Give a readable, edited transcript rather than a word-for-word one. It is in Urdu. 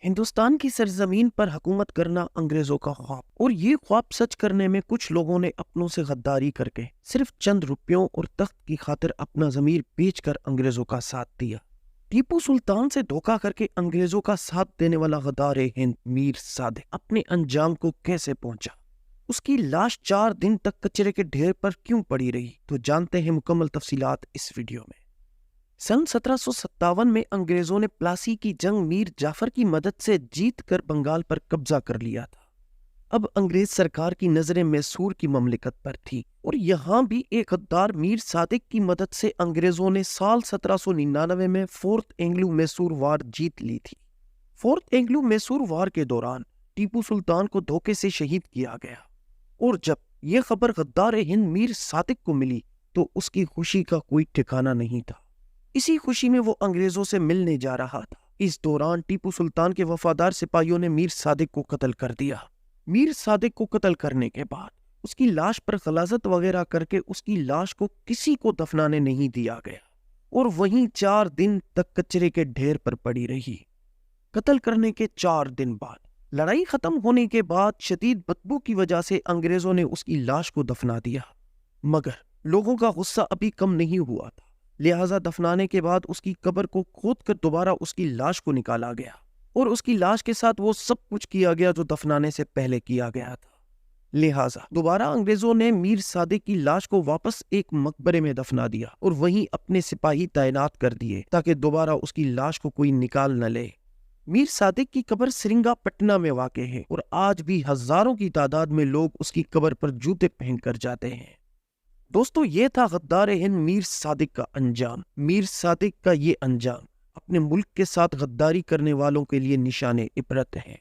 ہندوستان کی سرزمین پر حکومت کرنا انگریزوں کا خواب، اور یہ خواب سچ کرنے میں کچھ لوگوں نے اپنوں سے غداری کر کے صرف چند روپیوں اور تخت کی خاطر اپنا ضمیر بیچ کر انگریزوں کا ساتھ دیا۔ ٹیپو سلطان سے دھوکہ کر کے انگریزوں کا ساتھ دینے والا غدار ہند میر صادق اپنے انجام کو کیسے پہنچا؟ اس کی لاش 4 دن تک کچرے کے ڈھیر پر کیوں پڑی رہی؟ تو جانتے ہیں مکمل تفصیلات اس ویڈیو میں۔ سن 1757 میں انگریزوں نے پلاسی کی جنگ میر جعفر کی مدد سے جیت کر بنگال پر قبضہ کر لیا تھا۔ اب انگریز سرکار کی نظریں میسور کی مملکت پر تھی، اور یہاں بھی ایک غدار میر صادق کی مدد سے انگریزوں نے سال 1799 میں فورتھ اینگلو میسور وار جیت لی تھی۔ فورتھ اینگلو میسور وار کے دوران ٹیپو سلطان کو دھوکے سے شہید کیا گیا، اور جب یہ خبر غدار ہند میر صادق کو ملی تو اس کی خوشی کا کوئی ٹھکانہ نہیں تھا۔ اسی خوشی میں وہ انگریزوں سے ملنے جا رہا تھا۔ اس دوران ٹیپو سلطان کے وفادار سپاہیوں نے میر صادق کو قتل کر دیا۔ میر صادق کو قتل کرنے کے بعد اس کی لاش پر غلاظت وغیرہ کر کے اس کی لاش کو کسی کو دفنانے نہیں دیا گیا، اور وہیں 4 دن تک کچرے کے ڈھیر پر پڑی رہی۔ قتل کرنے کے 4 دن بعد لڑائی ختم ہونے کے بعد شدید بدبو کی وجہ سے انگریزوں نے اس کی لاش کو دفنا دیا، مگر لوگوں کا غصہ ابھی کم نہیں ہوا تھا، لہٰذا دفنانے کے بعد اس کی قبر کو کھود کر دوبارہ اس کی لاش کو نکالا گیا، اور اس کی لاش کے ساتھ وہ سب کچھ کیا گیا جو دفنانے سے پہلے کیا گیا تھا۔ لہٰذا دوبارہ انگریزوں نے میر صادق کی لاش کو واپس ایک مقبرے میں دفنا دیا، اور وہیں اپنے سپاہی تعینات کر دیے تاکہ دوبارہ اس کی لاش کو کوئی نکال نہ لے۔ میر صادق کی قبر سرنگا پٹنہ میں واقع ہے، اور آج بھی ہزاروں کی تعداد میں لوگ اس کی قبر پر جوتے پہن کر جاتے ہیں۔ دوستو، یہ تھا غدار ہند میر صادق کا انجام۔ میر صادق کا یہ انجام اپنے ملک کے ساتھ غداری کرنے والوں کے لیے نشان عبرت ہے۔